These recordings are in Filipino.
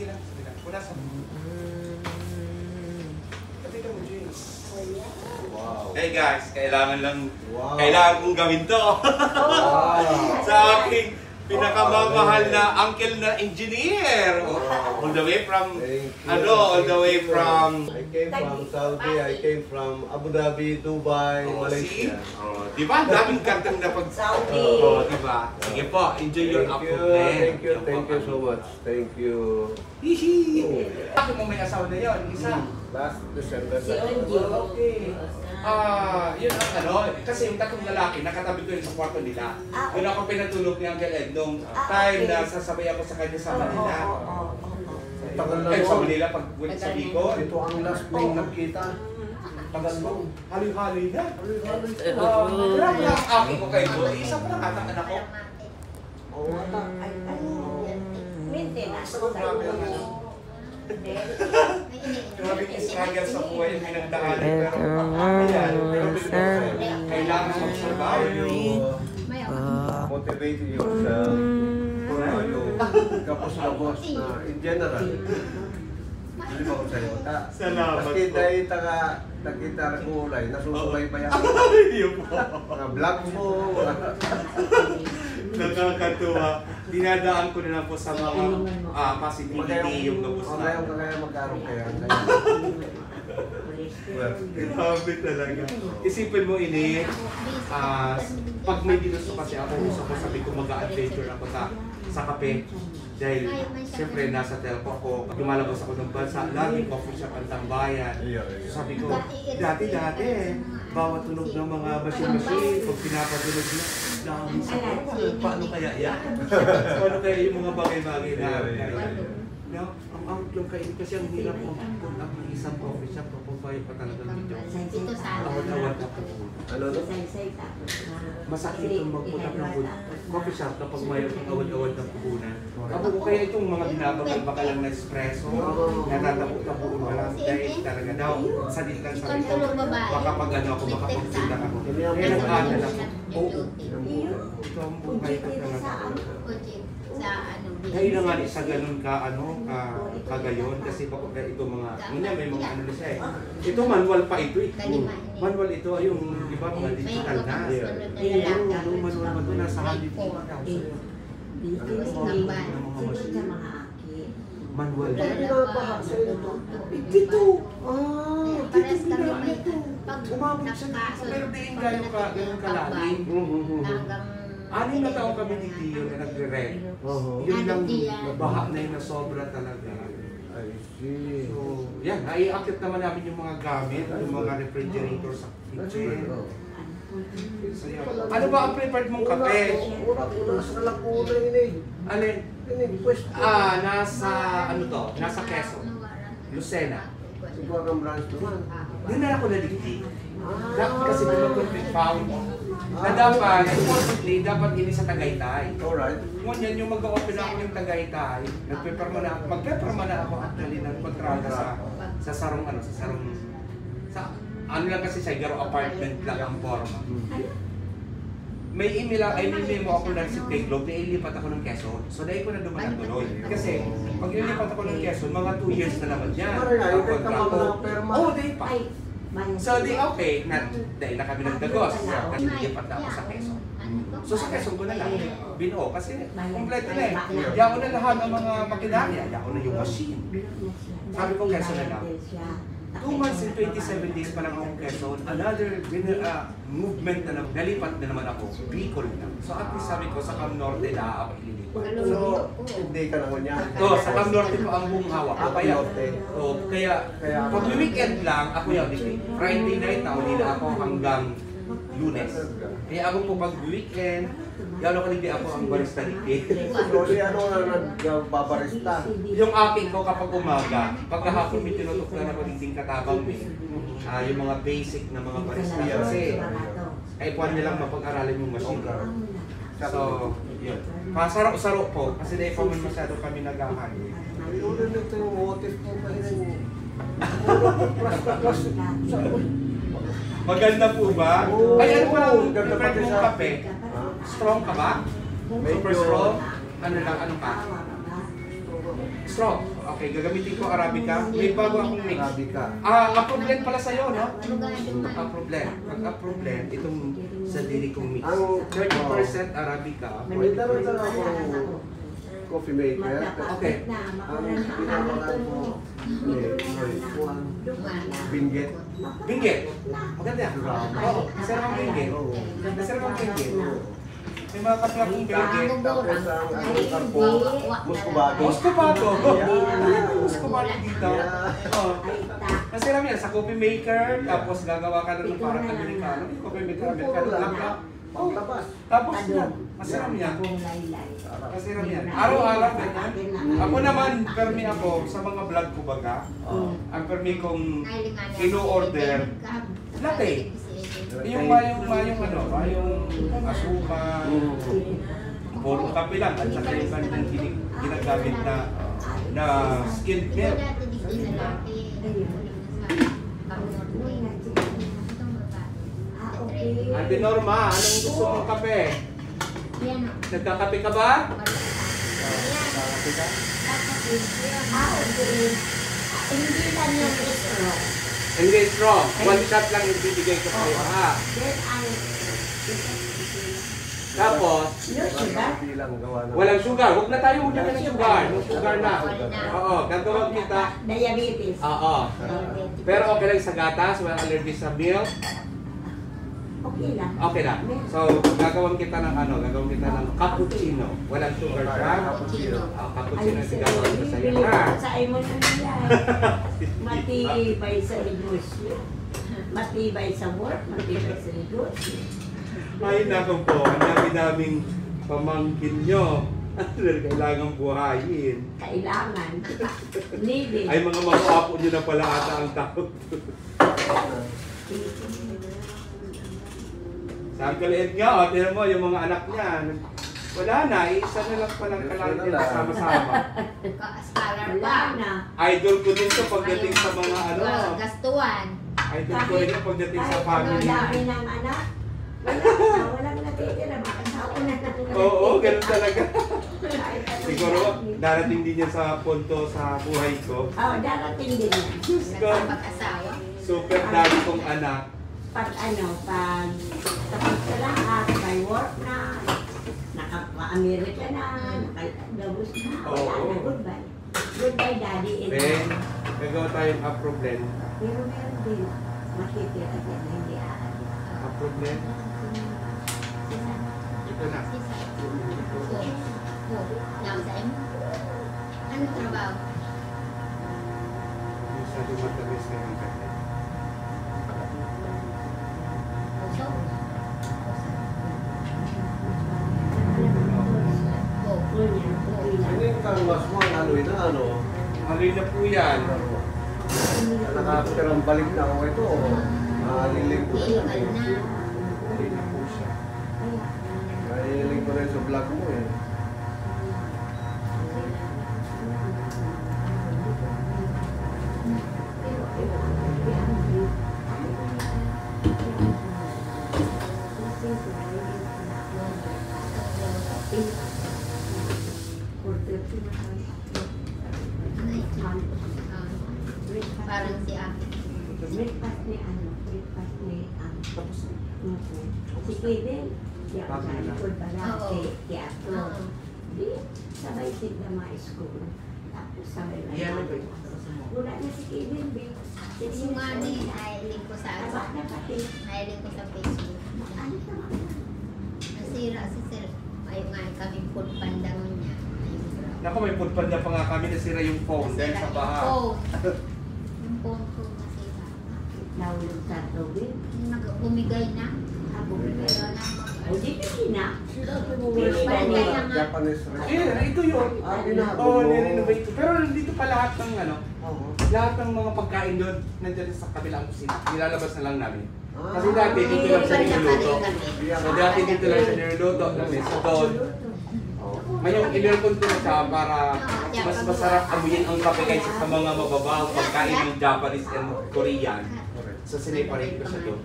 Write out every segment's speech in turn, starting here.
sige lang. Punasan mo. Kapita mo, James. Wow. Hey guys, kailangan kong gawin to. Sa aking pinakamamahal na uncle na engineer. All the way from, all the way from... I came from Saudi, I came from Abu Dhabi, Dubai, Malaysia. Diba? Daming kartang na pag... Saudi. Diba? Sige po, enjoy your afternoon. Thank you so much. Thank you. Hihi! Bakit mo may asawa na yun? Isa? Last December. Okay. Yun ang ano, kasi yung tatlong lalaki, nakatabi ko yun sa kwarto nila. Yun ako pinatulog ni Uncle Ed nung time na sasabay ako sa kanya sa Manila. Tagal na Sa Manila, pag sa Bicol. Ito ang last name nagkita. Tagal mo. Haloy-haloy na. Grabe lang ang aking ko kayo. Isa pa lang atang anak ko. Oo, ata. Maintenance. Grabe ang ano. Grabe yung struggle sa buhay yung pinagdaanan. Pero kailangan mag-survive. Motivated yourself. Kapos na boss na in general. Hindi ba ko sa'yo? Salamat Maski po. dahil nakita na kulay, nasusubay pa yan. Yun po. Mga vlog mo. Nakakatuwa. Dinadaan ko na lang po sa mga positivity yung nabos na. Kaya magkaroon kaya. Grabe talaga. Isipin mo ini, pag may ginusto kasi ako, gusto ko sabi ko mag-adventure ako sa kape. Dahil siyempre nasa telco ako, pag lumalabas ako ng bansa, lagi coffee shop ang tambayan. So sabi ko, dati bawat tunog ng mga machine-machine, pag pinapatunog na, dami sa paano kaya yan? Paano kaya yung mga bagay-bagay na no? Ang kainin kasi ang hirap mo put up ng isang coffee shop, papapay pa talaga dito. Awad-awad ako. Ano? Masakit itong mag-put up ng coffee shop kapag may awad-awad ng puhunan. Ako ko kaya itong mga binabagal-bakal lang na espresso, natatabok-tabuon ka lang dahil talaga daw sa ditang sa ito. Baka pag ano ako, makapagpunta ako. Kaya nag-aanal ako. Oo. Ito ang buhay ko talaga. Dahil na nga sa ganun kagayon kasi baka ito mga, may mga ano na siya eh. Ito manual pa ito eh. Manual ito ay yung iba mga digital na. Yung manual ba ito nasa 150,000. Manual. Dito! Dito pinag ito. Umabot siya dito pero di yung ganun kalalim. Anim na taong kami ni Tio na nagre-rent. Yun lang, baha na yun na sobra talaga. I see. So, yan, naiakit naman namin yung mga gamit, yung mga refrigerator sa kitchen. So, yan. Ano ba ang prepared mong kape? Una sa kalangkunan yun eh. Alin? Pwesto. Nasa, ano to? Nasa Quezon. Lucena. Siguro ang branch naman. Doon na ako naligti. Kasi may found na dapat, supposedly, dapat ini sa Tagaytay. Alright. Ngunyan yung mag-open ako yung Tagaytay, magpeperma na ako actually ng kontrata sa sarong ano lang kasi sa Igaro apartment lang ang forma. May email mo ako na si kay Globe, nailipat ako ng Quezon. So dahil ko na dumaan tuloy. Kasi pag nilipat ako ng Quezon, mga 2 years na naman yan. Ang kontrata. Oo, dahil pa. So di okay, dahil na kami nagdagos, nilipat na ako sa Quezon. So sa Quezon ko na lang, binuo kasi kompleto na eh. Yaon na lahat ng mga makinarya, yaon na yung machine. Sabi ko Quezon na lang. 2 months and 27 days pa lang ako Quezon, another movement na naman, nalipat na naman ako, Bicol na. So at least sabi ko sa Cam Norte na ako ililipat. So, hindi ka naman yan. Sa Cam Norte po ang buong hawak ko. Kaya pag weekend lang, ako yung Friday night na uli na ako hanggang Lunes. Kaya ako po pag weekend, gano'n kalindi ako ang barista ni So, ano na nagbabarista? Yung akin ko kapag umaga, pagkahapon may tinutok na ako ding katabang yung mga basic na mga barista. Kasi ay kuwan nilang mapag-aralin yung machine. So, yun. Pasaro-saro po, kasi dahil pa man masyado kami nag-ahali. Ulo nito yung motif mo pa rin. Maganda po ba? Ay, ano pa lang, Ganda prepared pati mong sa- kape? Strong ka ba? Super strong? Ano lang, ano ka? Strong. Okay, gagamitin ko Arabica. May bago akong mix. Arabica. Approve blend pala sa'yo, no? Approve blend. Pag-approve blend, itong sa dili kong mix. Ang 30% Arabica. May dalawa akong coffee maker. Okay. Ang pinapakain ko, binggit. Binggit. Maganda. Oo, masarap ang binggit. Masarap ang binggit. May mga kaplak ng binggit. Tapos ang karpo, muscovado. Muscovado. Yeah. Muscovado dito. Oo. Masarap yan sa coffee maker, tapos gagawa ka na ng parang Amerikano. Coffee maker, Amerikano. Pagtabas. Tapos yan. Masarap yan. Masarap yan. Araw-araw ganyan. Ako naman, permi ako sa mga vlog ko baga. Ang permi kong ino-order, latte. Yung asukal, puro kape lang, at saka yung kanilang ginagamit na skin care. Ate Norma, anong gusto mong kape? Nagkakape ka ba? Nagkakape ka? Hindi lang yung strong. Hindi strong. One shot lang yung bibigay ko sa'yo, ha? Then ang Tapos, no sugar. Bilang gawa ng... walang sugar. Huwag na tayo ulit ng sugar. No sugar na. Oo, gagawin kita. Diabetes. Oo. Pero okay lang sa gatas, walang allergy sa milk. Okay lang. Okay na. So, gagawin kita ng cappuccino. Walang sugar siya. Cappuccino. Cappuccino yung gagawin ko sa'yo, ha? Sa mo na nila. Matibay sa negosyo. Matibay sa work. Matibay sa negosyo. Ay, naku po. Ang dami-daming pamangkin nyo. Kailangan buhayin. Kailangan. Needed. Ay, mga apo nyo na pala ata ang tawag. Sa Uncle Ed nga, tignan mo yung mga anak niya. Wala na, isa na lang palang kalagyan na sama-sama. Scholar Wala pa. na. Idol ko din to pagdating sa mga Gastuan. Idol ko rin yung pagdating sa Kahit family. dami ng anak. Walang natitira. Makasawa na lang. Oo, ganun talaga. Kahit anong Siguro, dami. darating din yan sa punto sa buhay ko. Oo, darating din yan. Diyos ko, Nagpapag-asawa. super dami kong anak. Pag tapos ka lahat, may work na, nakapa-Amerika na, nakagabos na, wala Oo. na, goodbye. Goodbye, daddy. and Ben, mommy. gagawa tayong approval. Pero meron din, makikita din na hindi aalis. Approval. Ito na. Ano trabaho? Yung sa dumatamis na yung kanya. Puso? Ano yung kangmas mo? Ang aloy na ano? Haloy na po yan. Nakapirang balik na ako ito. Naliling ko na yan Illegal eh. na. Haloy na po siya. Naliling ko rin sa vlog mo eh. Parang si Aki. Breakfast ni ano, breakfast ni Tapos, si Kevin. Yan, Bakit sa na? likod pala, Oo. kay Ato. Oo. Di, sabay sila mga school. Tapos sabay na Yan, yan. okay. Wala na si Kevin, Bi. Yung nga ni, nahiling ko sa Tabak na pati. nahiling ko sa Facebook. Ano naman? Nasira si Sir. Ayun nga, kami food pandang niya. Ayun, grabe. naku, may foodpad na pa nga kami, nasira yung phone dahil sa Nasira baha. yung phone. Yung phone ko nasira. Nahulog sa tubig. Bumigay na. Ako, Pero na o di kasi na. Barangay na nga. Japanese restaurant. Eh, ito yun. Binago Oo, mo. nirenovate ko. Pero nandito pa lahat ng Oo. lahat ng mga pagkain doon, nandiyan sa kabilang kusina. Nilalabas na lang namin. Ah. Kasi dati dito lang siya niluluto. Yeah. So dati dito lang siya niluluto namin. So doon, ngayong iniluluto ko na siya para mas masarap amuyin ang kape kaysa sa mga mababang pagkain ng Japanese and Korean. So sineparate ko siya doon.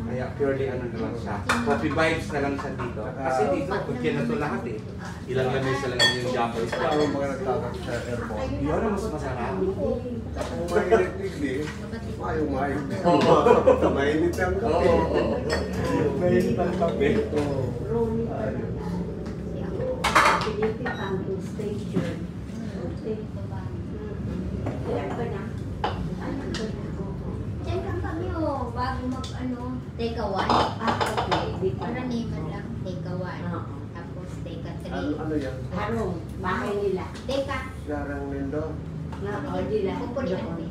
Kaya purely ano na lang siya. Coffee vibes na lang siya dito. Kasi dito, kutya na ito lahat eh. Ilang lamesa lang yung Japanese Kaya bar. mga nagtatak sa airport. Yun ang mas masarap. Kung mainit bigli, mayong mainit. Mainit ang kape. Mainit ang kape. Ronnie. Piniti pumping station. Okay. Kaya ba na? Ano ba na? Diyan lang kami oh, bago mag ano, take a one. Okay. Di pa. Karaniwan lang, take a one. Oo. Tapos take a Ano, three. ano yan? Harong, bahay nila. Take a, Garang Lindo. Oo, nila. pupulian mo.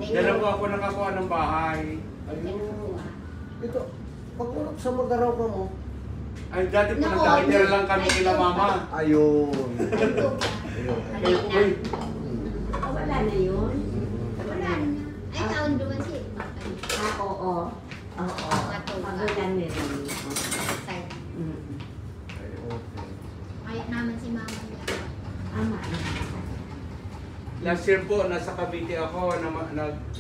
Dala po ako nakakuha ng bahay. Ayun. Ito, pag ulap sa magaraw ka mo. Ay, dati po nagkakitira lang kami kila mama. Ayun. Ayun. Ayun. Halina. Ah, wala na yun. Wala na. Ay, taon duman siya. Ah, oo. Oo. Pagulan nila. Side. Ay, okay. Kaya naman si mama niya. Ama. Last year po, nasa Cavite ako, na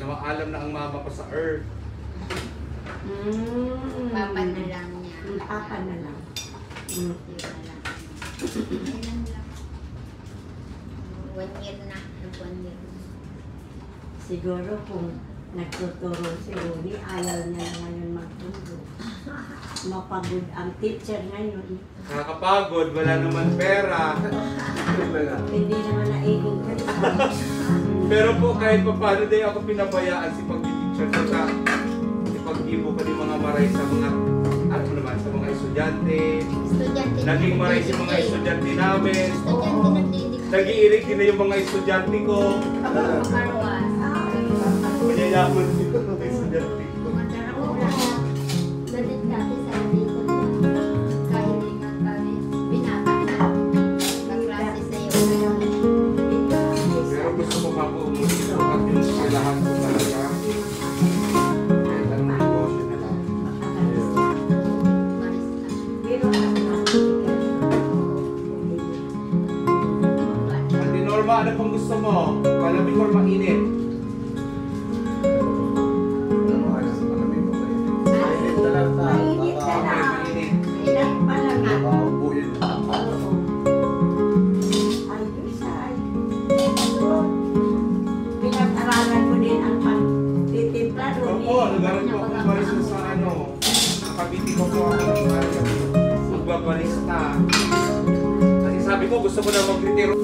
maalam na ang mama ko sa Earth. Papa na lang niya. Papa na lang. Yun na lang. Ayun lang. 1 year na. 1 year na. Siguro kung nagtuturo si Ronnie, ayaw niya na ngayon magturo. Mapagod ang teacher ngayon. Nakakapagod, wala naman pera. Hindi naman na-i-increase. Pero po, kahit pa paano din ako pinabayaan si pag-teacher sa ipag-ibo ko ng mga maray sa mga, ano naman, sa mga estudyante. Estudyante. Naging maray si mga estudyante namin. Estudyante nagdidik. Nag-iirig din na yung mga estudyante ko. Karwas. Mayayaman din yung mga estudyante ko. Dalit dati sa dito na. Kahit hindi nga kami. Binata na. Pag-klase sa'yo. Pero gusto ko pa po umulit ko at pinasilahan ko talaga. Kaya lang negosyo na lang. Marista. Pero Ate Norma, ano pong gusto mo? Malamig or mainit? Mainit na lang ta. Mainit na Okay, lang. mainit. Ilan pa lang ako. Makakabuhin. Oo. Ayos ay. Pinag-aralan mo din ang pagtitimpla, Ronnie. Opo, nagaran ko ako barista sa ano. Nakabiti ko po ako ng magbabarista. Kasi sabi ko, gusto ko na mag-retiro.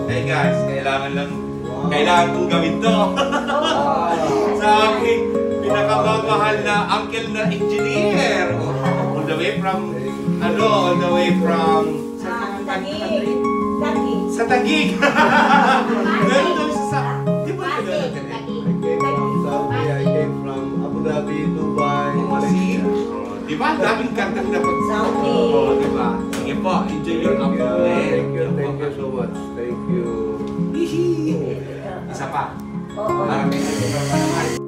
Hey guys, kailangan kong gawin to. Sa aking pinakamamahal na uncle na engineer. All the way from, all the way from, Daging. Daging. sa Taguig. Ganun kami sa, di ba Pasig. ganun? Lagi. I came from Saudi, I came from Abu Dhabi, Dubai, Malaysia. Di ba? Daming kartang dapat Saudi. Oo, di ba? Sige po, enjoy your afternoon. Thank you so much. Thank you. Isa pa. Oo. Para may